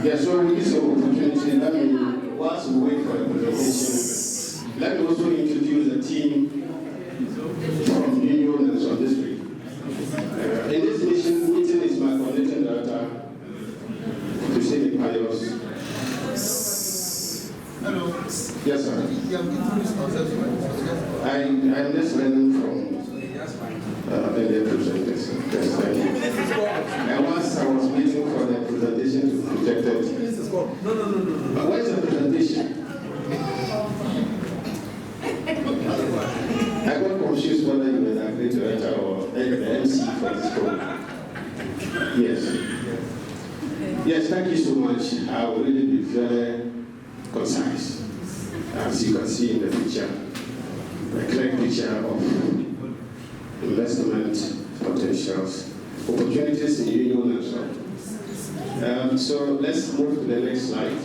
Yeah, so with this opportunity, let me, whilst we wait for the presentation, let me also introduce the team from Yunyoo-Nasuan District. In this meeting is my coordinating director, to say the pious. Hello. Yes, sir. I'm just learning from the presentation. Yes, thank you. And once I was waiting for the presentation to be projected. No. But where's the presentation? I got confused whether you were the creative director or the MC for this program. Yes. Yes, thank you so much. I will really be very concise. As you can see in the picture, a clear picture of investment potentials, opportunities in Yunyoo-Nasuan. So let's move to the next slide.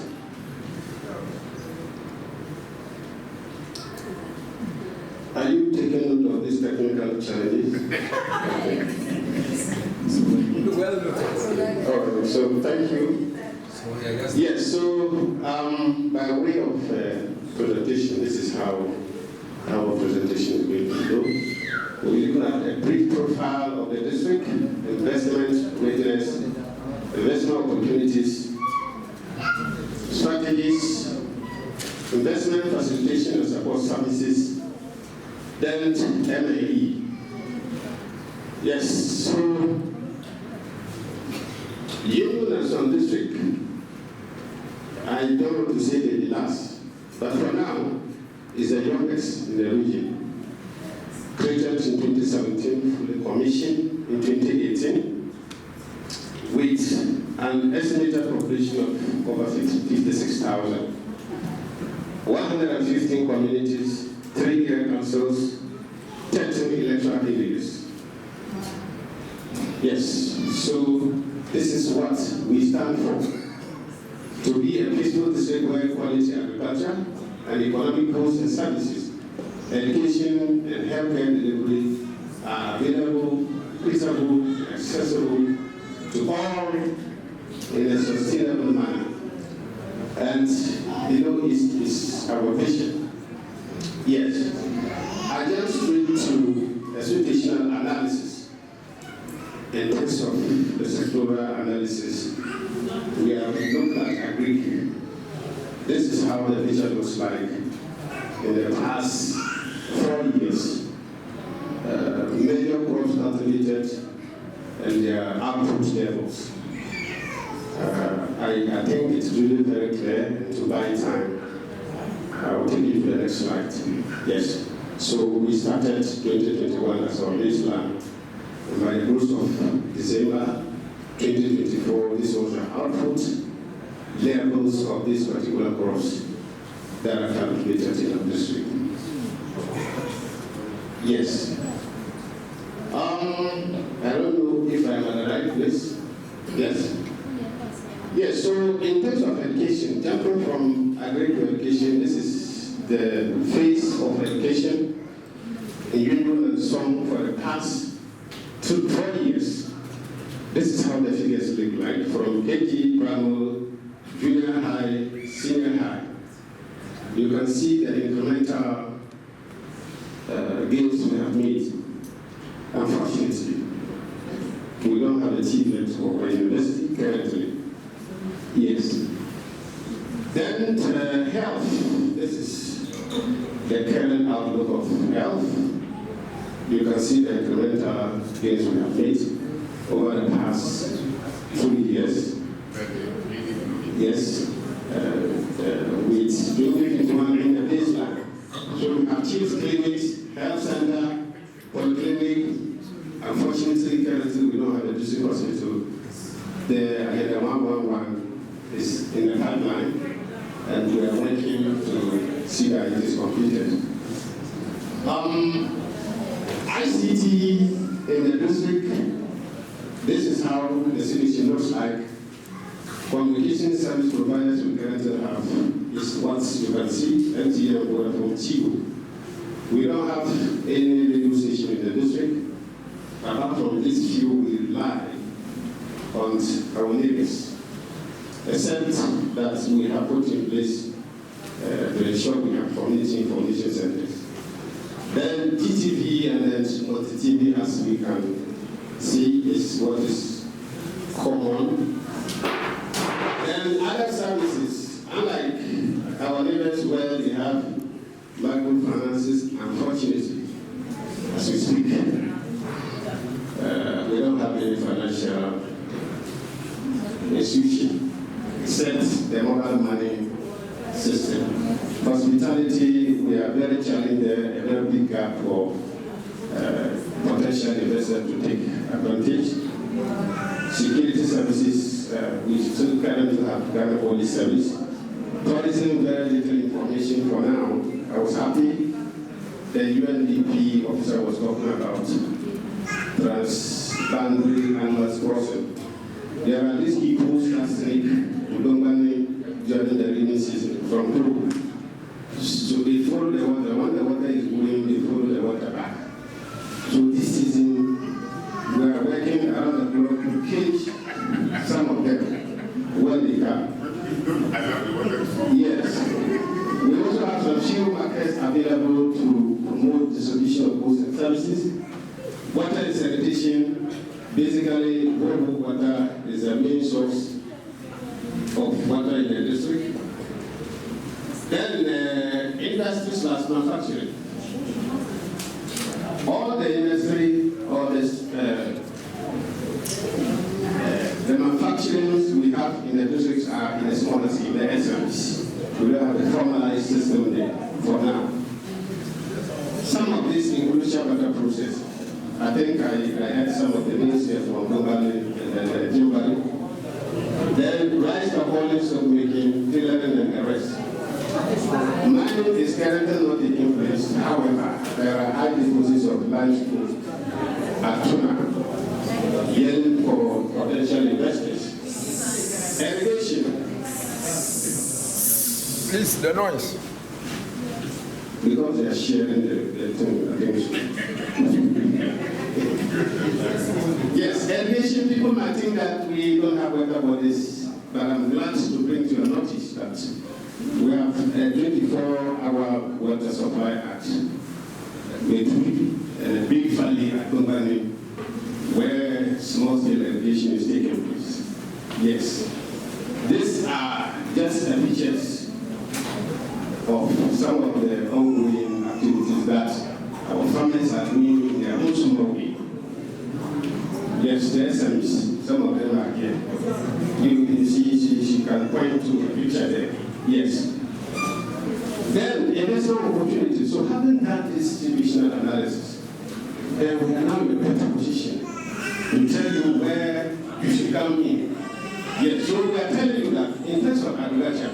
Are you taking note of these technical challenges? Okay. So thank you. Yes, so by way of presentation, this is how our presentation is going to go. We're looking at a brief profile of the district, investment readiness, investment opportunities, strategies, investment facilitation and support services, then MAE. Yes, so Yunyoo-Nasuan District, I don't want to say the last, but for now, is the youngest in the region. Created in 2017, fully commissioned in 2018, with an estimated population of over 56,000, 115 communities, 3 area councils, 13 electoral areas. Yes, so this is what we stand for. To be a peaceful district where quality agriculture and economic goods and services, education and healthcare delivery are available, equitable, accessible to all in a sustainable manner. And is our vision. Yes. I just read to a situational analysis in terms of the sectoral analysis. We have looked at agri. This is how the vision looks like in the past 4 years. Major crops cultivated and their output levels. I think it's really very clear to buy time. I will take you to the next slide. Yes. So we started 2021 as our baseline. And by the close of December 2024, this was the output levels of these particular crops that are cultivated in our district. Yes. I don't know if I'm at the right place. Yes. Yes, so in terms of education, jumping from agri to education, this is the phase of education in Yunyoo-Nasuan for the past 4 years. This is how the figures look like from KG, primary, junior high, senior high. You can see the incremental gains we have made. Unfortunately, we don't have a TVET for a university currently. Yes. Then health. This is the current outlook of health. You can see the incremental gains we have made over the past 2 years. Yes. With 2021 in the baseline. So we have chief clinics, health center, polyclinic. Unfortunately, currently we don't have a district hospital. The 111 is in the pipeline, and we are working to see that it is completed. ICT in the district, this is how the situation looks like. Communication service providers we currently have is what you can see, MTN, Vodafone, Tigo. We don't have any radio station in the district. Apart from this few, we rely on our neighbors. except that we have put in place to ensure we have community information centers. Then TTV and then multi-TV, as we can see, is what is common. Then other services, unlike our neighbors where they have microfinances, unfortunately, as we speak, we don't have any financial institution except the mobile money system. Hospitality, we are very challenged there, a very big gap for potential investors to take advantage. Security services, we still currently have Ghana Police Service. Tourism, very little information for now. I was happy the UNDP officer was talking about trans-boundary animals crossing. There are these people that snake during the rainy season from Peru. So they follow the water. When the water is going, they follow the water back. So this season, we are working around the clock to catch some of them when they come. Yes. We also have some few markets available to promote distribution of goods and services. Water and sanitation, basically, water is the main source of water in the district. Then industry/manufacturing. All the industry, all this, the manufacturing we have in the districts are in a smaller scale, the SMEs. We don't have a formalized system there for now. Some of this includes water process. I think I had some of the names here from Gomali and Jimbali. Then rice components of making, tailoring and the rest. Mining is currently not taking place. However, there are high deposits of limestone at Tuna, yielding for potential investors. Irrigation. Please, the noise. Because they are sharing the thing. Yes, irrigation, people might think that we don't have water bodies, but I'm glad to bring to your notice that we have a 24-hour water supply at Metui and a big valley at Company where small-scale irrigation is taking place. Yes, these are just the features of some of the ongoing activities that our farmers are doing in their own small way. Yes, the SMEs, some of them are here. You can see, she can point to a picture there. Yes. Then, investment opportunities. So having done this distributional analysis, then we are now in a better position to tell you where you should come in. Yes, so we are telling you that in terms of agriculture,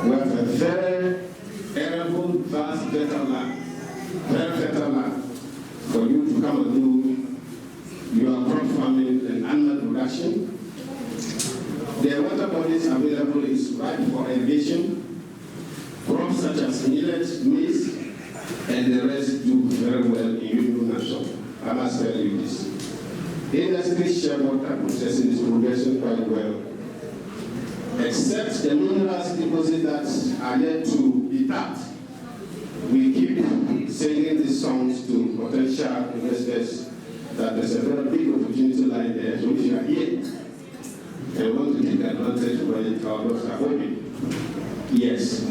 we have a very arable, vast, fertile land, very fertile land for you to come and do your crop farming and animal production. The water bodies available is right for irrigation. Crops such as millet, maize, and the rest do very well in Yunyoo-Nasuan. I must tell you this. Industry share water processing is progressing quite well, except the minerals deposits that are yet to be tapped. We keep singing these songs to potential investors that there's a very big opportunity line there. So if you are here and want to take advantage of it, our doors are open. Yes.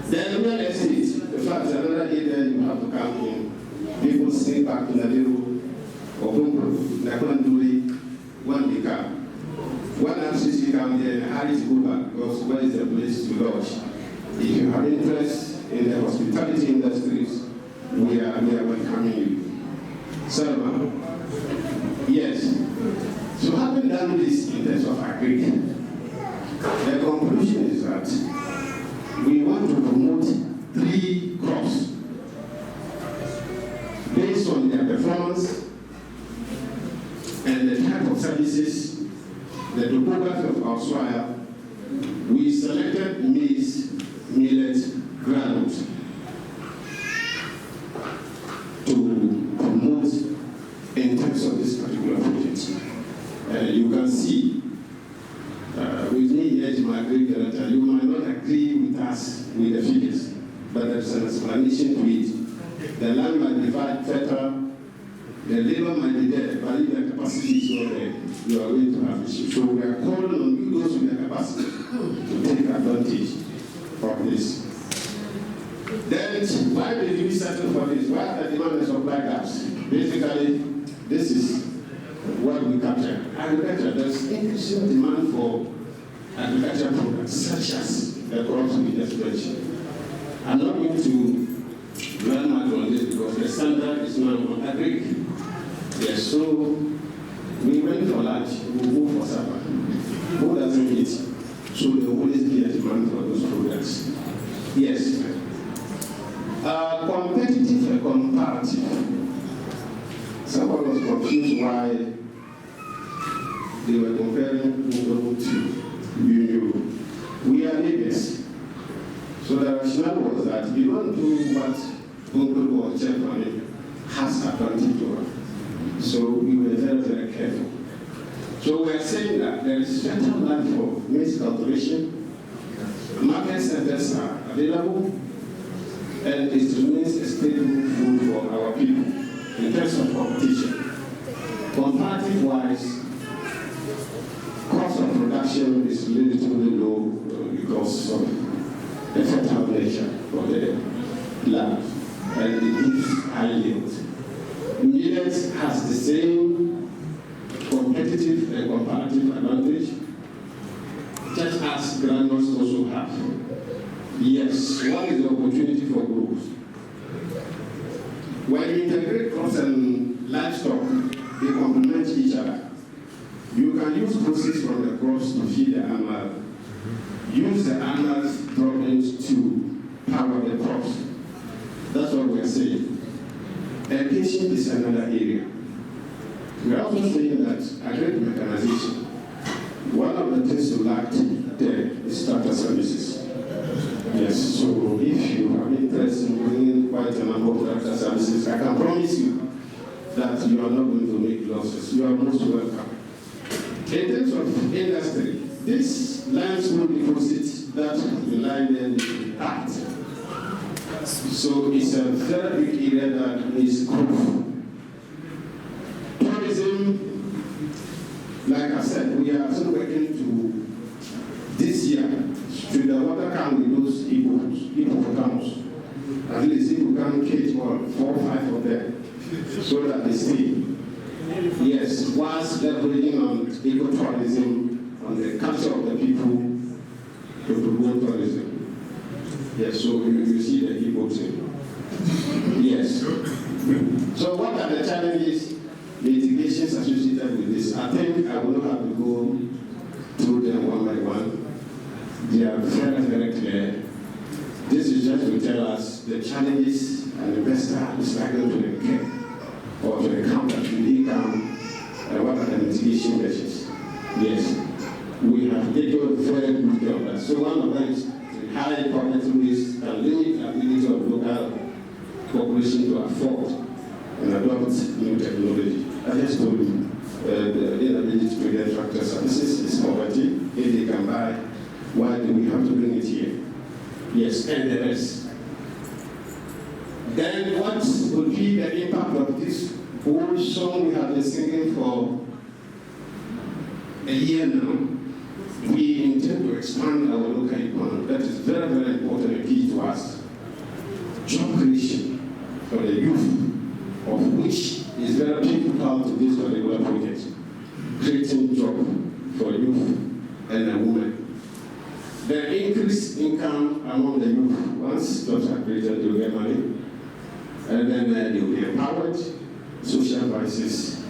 Then real estate, the fact that another area you have to come in, people stay back in the little or Bunkpurugu-Nakpanduri when they come. One RCC come there and hurry to go back because where is the place to lodge? If you have interest in the hospitality industries, we are welcoming you. Salma, yes. So having done this in terms of agri, the conclusion is that we want to promote 3 crops based on their performance and the type of services, the topography of our soil. We selected maize, millet, groundnut to promote in terms of this particular project. You can see with me here that you might not agree with us with the figures, but there's an explanation to it. The land might be fertile, the labor might be there, but if the capacity is not there, you are going to have issues. So we are calling on you those with the capacity to take advantage of this. Then, why did we settle for this? Why are the demand and supply gaps? Basically, this is what we capture. Agriculture, there's increasing demand for agricultural products, such as the crops we just mentioned. I'm not going to learn much on this because the standard is now on agric. Yes, so we went for lunch, we go for supper. Who doesn't eat? So there will always be a demand for those products. Yes. Competitive and comparative. Someone was confused why they were comparing Bunkpurugu to Yunyoo. We are neighbors. So the rationale was that you don't do what Bunkpurugu or Chereponi has advantage over. So we were very, very careful. So we are saying that there is better land for maize cultivation, market centers are available, and it remains a stable food for our people in terms of competition. Comparative-wise, cost of production is relatively low because of the fertile nature of the land, and it gives high yield. Millet has the same competitive and comparative advantage, just as granules also have. Yes, one is the opportunity for growth. When you integrate crops and livestock, they complement each other. You can use proceeds from the crops to feed the animal, use the animals' droppings to power the crops. That's what we're saying. Education is another area. We're also saying that agric mechanization, one of the things you lacked there is starter services. Yes, so if you have interest in bringing quite a number of starter services, I can promise you that you are not going to make losses. You are most welcome. In terms of industry, this limestone deposit that rely there is packed. So it's a very big area that needs growth. Tourism, like I said, we are still working to this year to the water come with those hippopotamus. At least if we can catch 4 or 5 of them so that they stay. Yes, whilst leveraging on ecotourism, on the culture of the people, to promote tourism. Yes, so you see the hippos. Yes. So what are the challenges, mitigations associated with this? I think I will not have to go through them one by one. They are very, very clear. This is just to tell us the challenges an investor is likely to incur or to encounter should he come, and what are the mitigation measures. Yes, we have taken very good care of that. So one of them is high poverty rates and limit the ability of local population to afford and adopt new technology. I just told you, the inability to get tractor services is poverty. If they can buy, why do we have to bring it here? Yes, and the rest. Then what would be the impact of this whole song we have been singing for a year now? We intend to expand our local economy. That is very, very important and key to us. Job creation for the youth, of which is very critical to this particular project. Creating job for youth and the women. The increased income among the youth, once jobs are created, they will get money. And then they will be empowered. Social vices.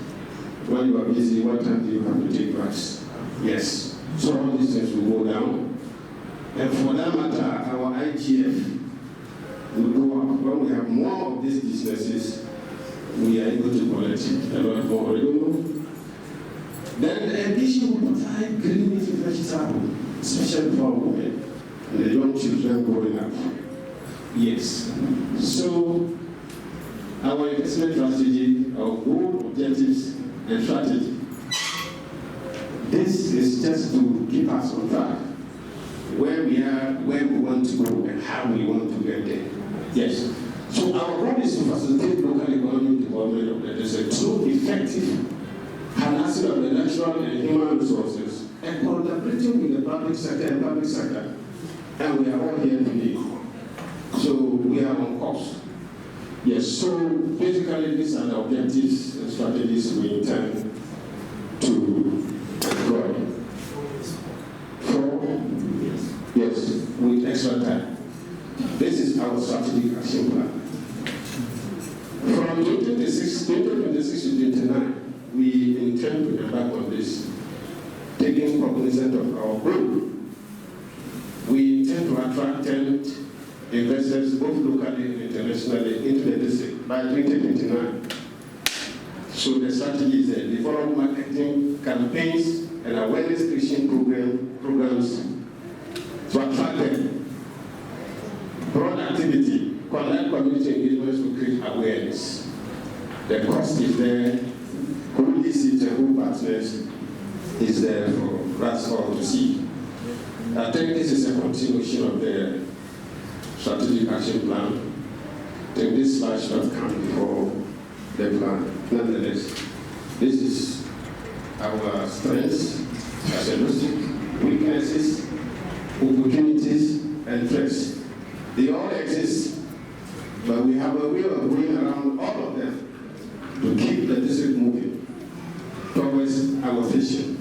When you are busy, what time do you have to take drugs? Yes. So all these things will go down. And for that matter, our IGF will go up. When we have more of these businesses, we are able to collect a lot more revenue. Then the ambition will provide green leafy vegetable, especially for women and the young children growing up. Yes. So our investment strategy, our goal, objectives, and strategy. This is just to keep us on track. When we are, where we want to go, and how we want to get there. Yes. So our goal is to facilitate local economic development of the district through effective harnessing of the natural and human resources and collaborating with the public sector and public sector. And we are all here today. So we are on course. Yes, so basically these are the objectives and strategies we intend to employ. Yes, with extra time. This is our strategic action plan. From 2026 to 2029, we intend to embark on this, taking cognizance of our goal. We intend to attract talent investors both locally and internationally into the district by 2029. So the strategy is that develop marketing campaigns and awareness creation programs to attract them. Broad activity, conduct community engagements to create awareness. The cost is there, who leads it and who partners is there for us all to see. I think this is a continuation of the strategic action plan. I think this slide should come before the plan. Nonetheless, this is our strengths as a district, weaknesses, opportunities, and threats. They all exist, but we have a way of going around all of them to keep the district moving towards our vision.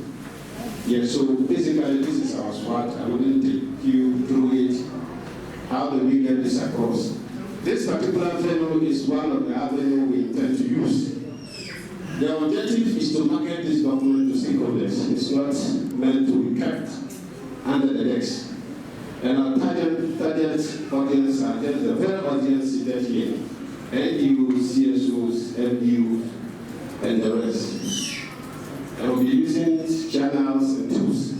Yeah, so basically this is our SWOT. I wouldn't take you through it. How do we get this across? This particular venue is one of the avenues we intend to use. The objective is to market this document to stakeholders. It's not meant to be kept under the desk. And our target audience are just the very audience seated here. NDU, CSOs, FDU, and the rest. And we'll be using channels and tools,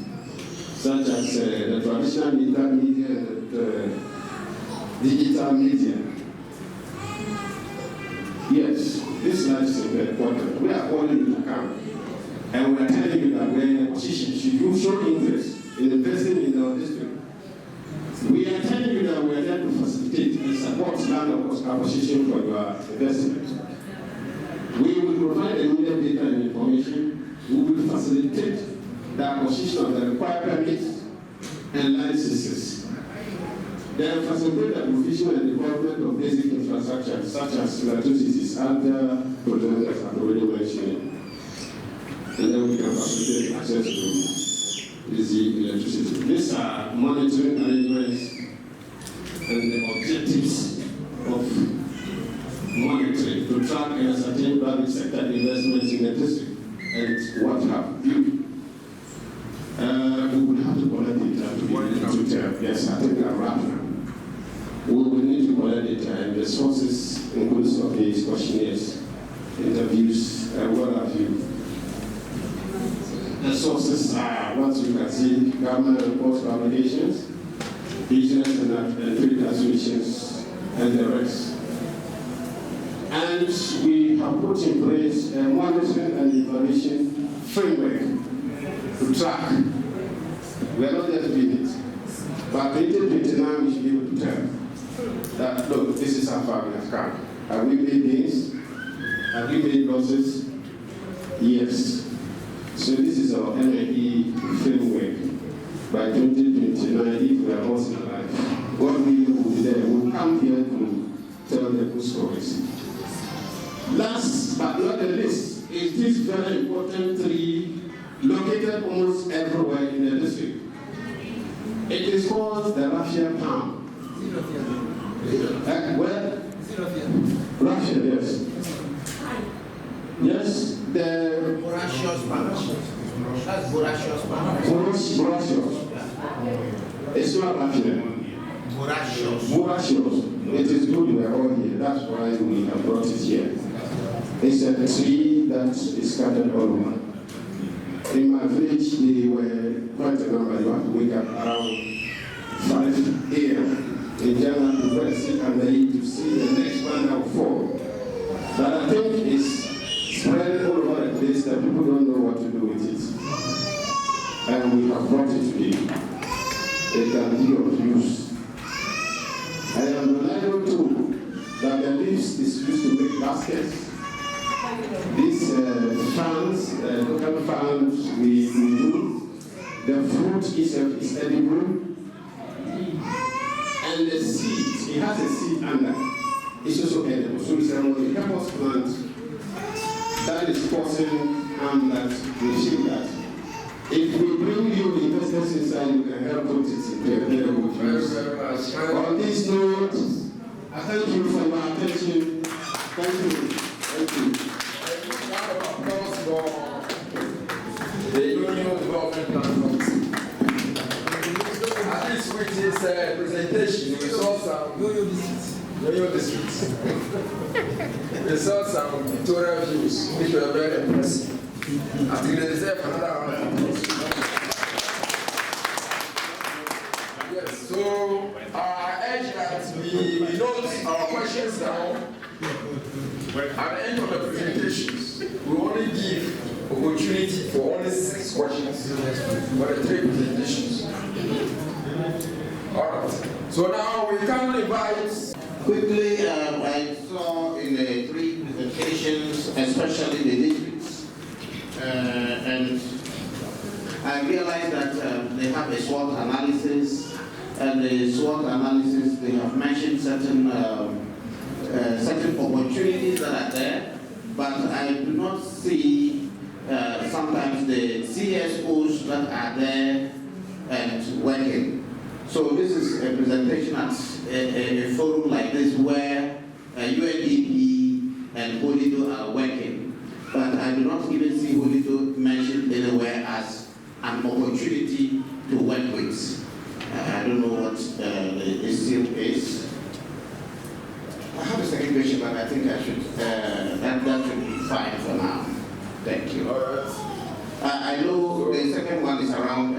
such as the traditional media and the digital media. Yes, this slide is very important. We are holding it account. And we are telling you that we are in a position, should you show interest in investing in our district, we are telling you that we are there to facilitate and support land acquisition for your investment. We will provide the needed data and information. We will facilitate the acquisition of the required permits and licenses. Then facilitate the provision and development of basic infrastructure such as electricity, other projects I've already mentioned. And then we can facilitate access to easy electricity. These are monitoring arrangements and the objectives of monitoring to track and ascertain private sector investments in the district and what have you. We will have to collect data to be able to tell. Yes, I think I'm right now. We will need to collect data and the sources include surveys, questionnaires, interviews, and what have you. The sources are, once you can see, government reports, publications, business and trade associations, and the rest. And we have put in place a monitoring and evaluation framework to track. We are not just doing it. But 2029, we should be able to tell that, look, this is how far we have come. Have we made gains? Have we made losses? Yes. So this is our MLE framework. By 2029, if we are all still alive, God will be there. We'll come here to tell the good stories. Last but not the least is this very important tree located almost everywhere in the district. It is called the raffia palm. Where? Raffia, yes. Yes, the Boracious palm. That's Boracious palm. Boracious. It's not raffia. Boracious. It is good we are all here. That's why we have brought it here. It's a tree that is scattered all over. In my village, they were quite a number. You have to wake up around 5 a.m. in January to go and sit under it to see the next one that will fall. But I think it's spread all over the place that people don't know what to do with it. And we have brought it today. they can be of use. I am reliable too that the leaves is used to make baskets. These fans, local fans we do. The fruit is edible. And the seed, it has a seed under. It's also edible. So it's a help us plant that is causing harm that we feel that. If we bring you investors inside, you can help put it into a better use. On this note, I thank you for your attention. Thank you. Thank you. The Yunyoo Development Plan. At least with this presentation, we saw some Yunyoo District. We saw some pictorial views, which were very impressive. I think they deserve another round of applause. Yes, so I urge that we note our questions down. At the end of the presentations, we only give opportunity for only 6 questions for the 3 presentations. All right. So now we can invite. Quickly, I saw in the 3 presentations, especially the districts, and I realized that they have a SWOT analysis, and the SWOT analysis, they have mentioned certain opportunities that are there, but I do not see sometimes the CSOs that are there and working. So this is a presentation at a forum like this where UNDP and HOLIDO are working, but I do not even see HOLIDO mentioned anywhere as an opportunity to work with. I don't know what the issue is. I have a second question, but I think I should, that should be fine for now. Thank you. All right. I know the second one is around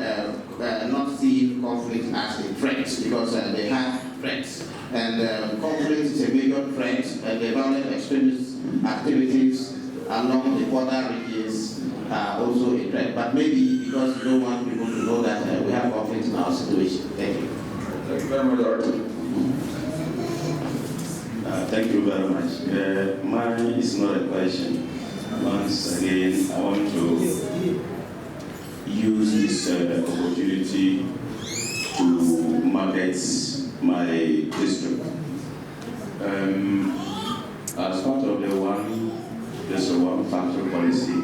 not seeing conflict as a threat, because they have threats. And conflict is a major threat, the violent extremist activities along the border regions are also a threat. But maybe because we don't want people to know that we have conflict in our situation. Thank you. Thank you very much, Arthur. Thank you very much. Mine is not a question. Once again, I want to use this opportunity to market my district. As part of the one factor policy,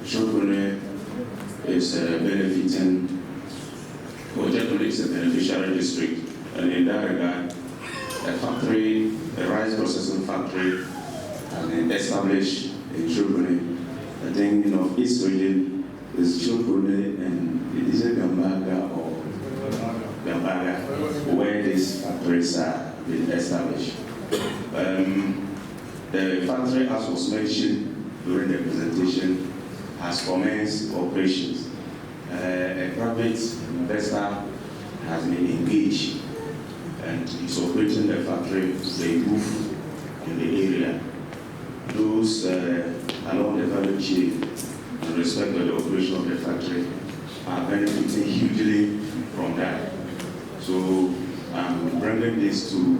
Chereponi is benefiting, or Chereponi is a beneficiary district, and in that regard, a rice processing factory has been established in Chereponi. I think, East region is Chereponi and it is a Gambaga or Gambaga where these factories are being established. The factory, as was mentioned during the presentation, has commenced operations. A private investor has been engaged and is operating the factory. They move in the area. Those along the value chain in respect to the operation of the factory are benefiting hugely from that. So I'm bringing this to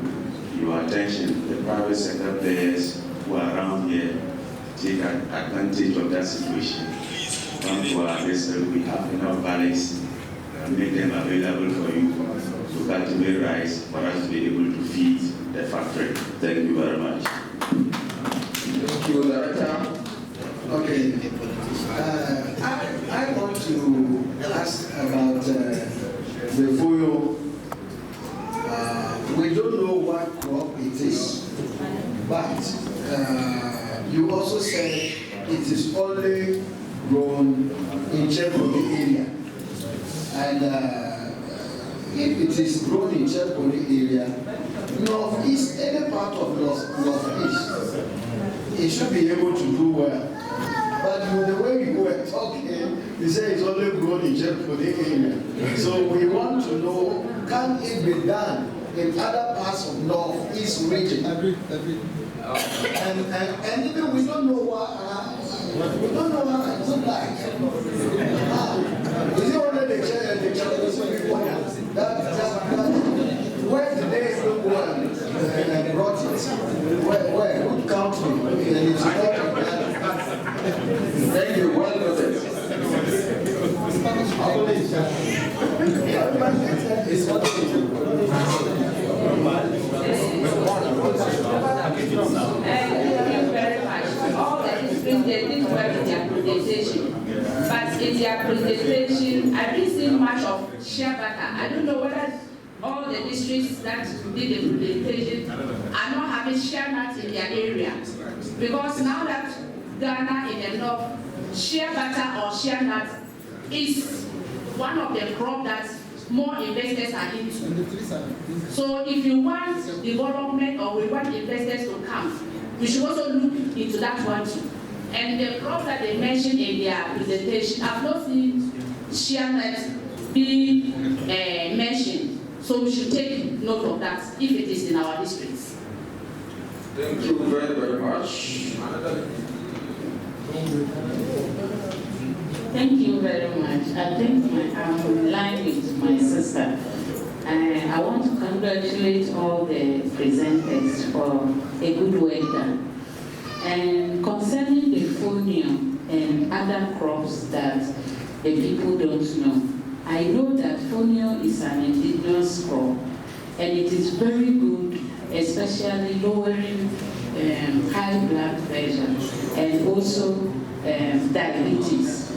your attention. The private sector players who are around here take advantage of that situation. Come to our vessel, we have enough balance and make them available for you to cultivate rice for us to be able to feed the factory. Thank you very much. Thank you, Director. Okay. I want to ask about the foil. We don't know what crop it is, but you also said it is only grown in Chereponi area. And if it is grown in Chereponi area, northeast, any part of northeast, it should be able to do well. But the way you were talking, you say it's only grown in Chereponi area. So we want to know, can it be done in other parts of northeast region? Agree. And even we don't know what it looks like. Is it only the Chereponi? and brought it. Where? What country? And it's not Thank you. Well noted. it's not Thank you very much. All the districts, they did well in their presentation. But in their presentation, I didn't see much of share butter. I don't know whether all the districts that did the presentation are not having share nuts in their area. Because now that Ghana in the north, share butter or share nut is one of the crops that more investors are into. So if you want development or we want investors to come, we should also look into that one too. And the crop that they mentioned in their presentation, I've not seen share nut be mentioned. So we should take note of that if it is in our districts. Thank you very, very much. Thank you very much. I think I'm in line with my sister. I want to congratulate all the presenters for a good work done. And concerning the fonio and other crops that the people don't know, I know that fonio is an indigenous crop and it is very good, especially lowering high blood pressure and also diabetes.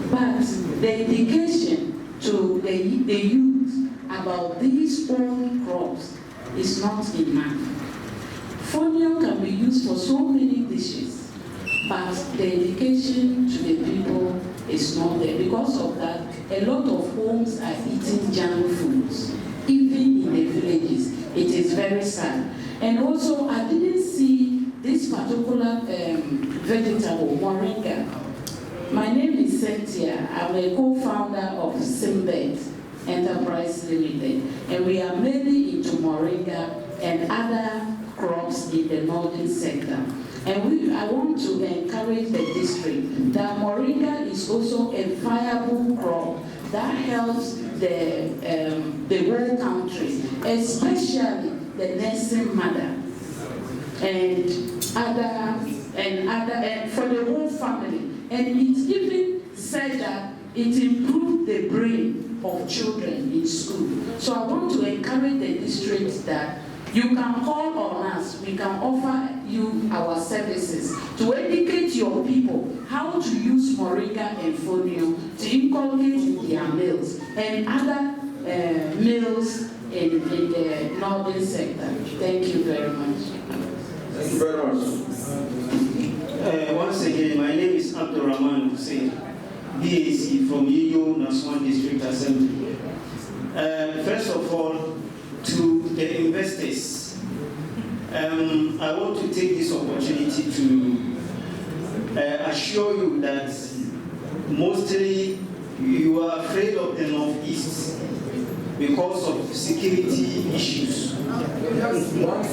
But the education to the youth about these old crops is not enough. Fonio can be used for so many dishes, but the education to the people is not there. Because of that, a lot of homes are eating junk foods, even in the villages. It is very sad. And also, I didn't see this particular vegetable, moringa. My name is Cynthia. I'm a co-founder of Simbet Enterprise Limited, and we are mainly into moringa and other crops in the northern sector. And I want to encourage the district that moringa is also a viable crop that helps the whole country, especially the nursing mother and for the whole family. And it's even said that it improved the brain of children in school. So I want to encourage the district that you can call on us. We can offer you our services to educate your people how to use moringa and fonio to inculcate in their meals and other meals in the northern sector. Thank you very much. Thank you very much. Once again, my name is Abdul Hussein, BAC from Yunyoo-Nasuan District Assembly. First of all, to the investors, I want to take this opportunity to assure you that mostly you are afraid of the Northeast because of security issues.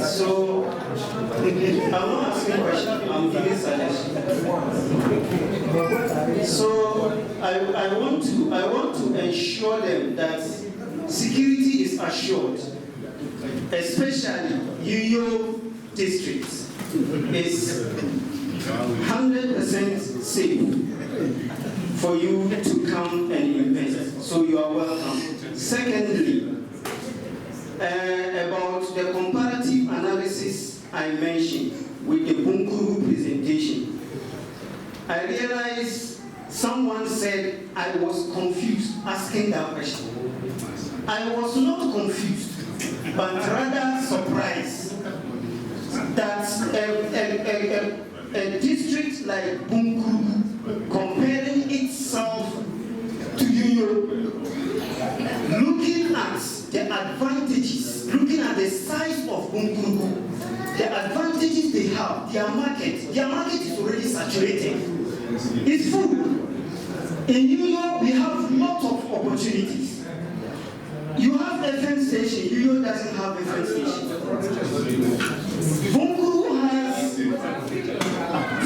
So, I'm not asking questions, I'm giving suggestions. So, I want to ensure them that security is assured, especially Yunyoo District is 100% safe for you to come and invest. So you are welcome. Secondly, about the comparative analysis I mentioned with the Bunkpurugu presentation, I realized someone said I was confused asking that question. I was not confused, but rather surprised that a district like Bunkpurugu comparing itself to Yunyoo, looking at the advantages, looking at the size of Bunkpurugu, the advantages they have, their market is already saturated. It's full. In Yunyoo, we have lots of opportunities. You have FM station, Yunyoo doesn't have FM station. Bunkpurugu has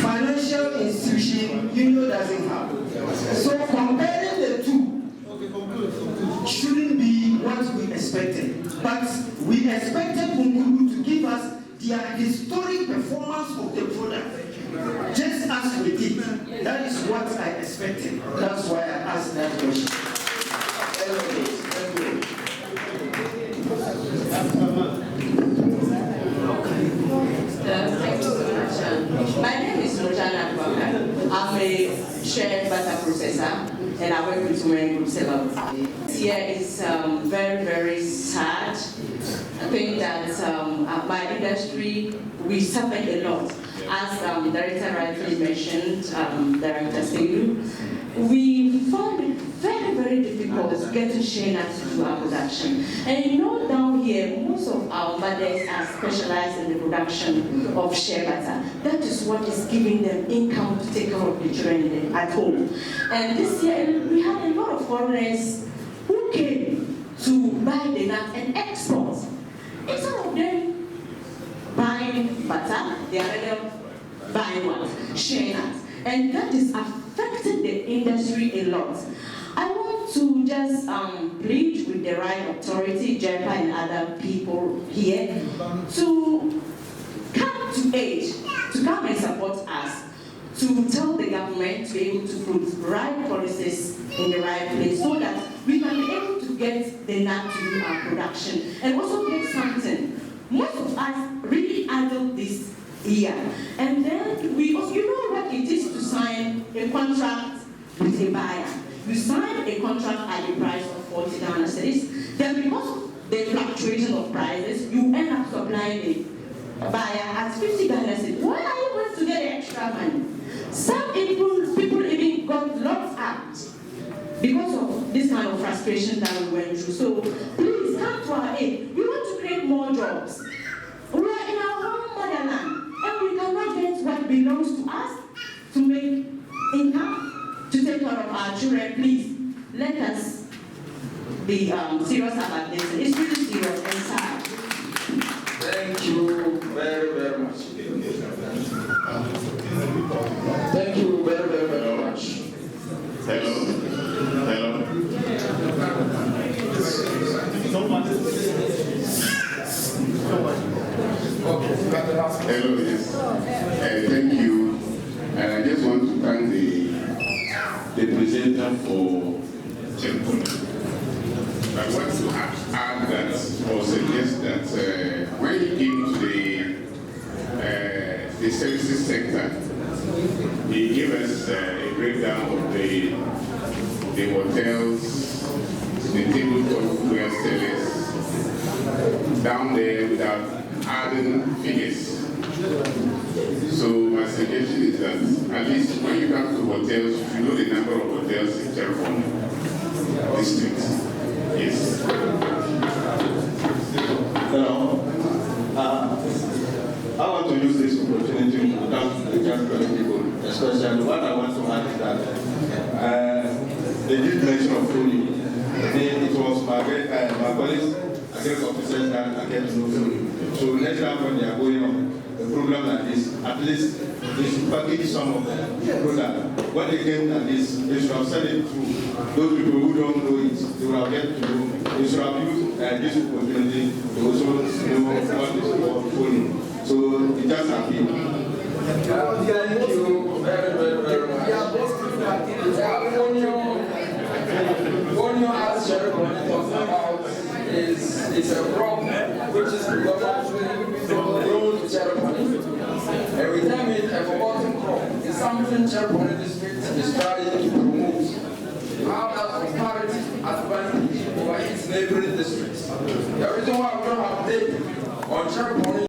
financial institution, Yunyoo doesn't have. So comparing the two shouldn't be what we expect. expected. But we expected Bunkpurugu to give us their historic performance of the product, just as we did. That is what I expected. That's why I asked that question. Thank you so much. My name is Yunyoo-Nasuan. I'm a shared butter processor, and I work with women group sellers. This year is very, very sad. I think that my industry, we suffered a lot. As the director rightly mentioned, Director Selu, we found it very, very difficult to get to share that to do our production. And you know, down here, most of our mothers are specialized in the production of shea butter. That is what is giving them income to take care of the children at home. And this year, we had a lot of foreigners who came to buy the nut and export. Instead of them buying butter, they are rather buying what? Shea nuts. And that is affecting the industry a lot. I want to just plead with the right authority, JEPA and other people here, to come to aid, to come and support us, to tell the government to be able to put right policies in the right place so that we can be able to get the nut to do our production and also get something. Most of us really adult this year. And then we also, you know what it is to sign a contract with a buyer. You sign a contract at the price of 40 Ghana cedis. Then because of the fluctuation of prices, you end up supplying the buyer at 50 Ghana cedis. Why are you going to get extra money? Some people even got locked out because of this kind of frustration that we went through. So please come to our aid. We want to create more jobs. We are in our home motherland, and we cannot get what belongs to us to make income, to take care of our children. Please, let us be serious about this. It's really serious and sad. Thank you very, very much. Thank you very, very, very much. Hello. Hello. Hello, yes. Thank you. And I just want to thank the presenter for Chereponi. I want to add that, or suggest that when he came to the services sector, he gave us a breakdown of the hotels, the tabletop ware sellers, down there without adding figures. So my suggestion is that at least when you come to hotels, you know the number of hotels in Chereponi District. Yes. Hello. I want to use this opportunity to thank the Chereponi people, especially what I want to add is that they did mention of Foley. It was my colleagues, against officers that I get to know Foley. So next time when they are going on a program like this, at least they should package some of the product. When they came at this, they should have said it to those people who don't know it. They will have get to know. They should have used this opportunity to also know what is called Foley. So it just happened. Thank you very, very, very much. Yunyoo, as Chereponi talks about, is a crop which is predominantly grown in Chereponi. And we term it a forgotten crop. It's something Chereponi District is trying to promote. How that comparative advantage over its neighboring districts. The reason why we don't have data on Chereponi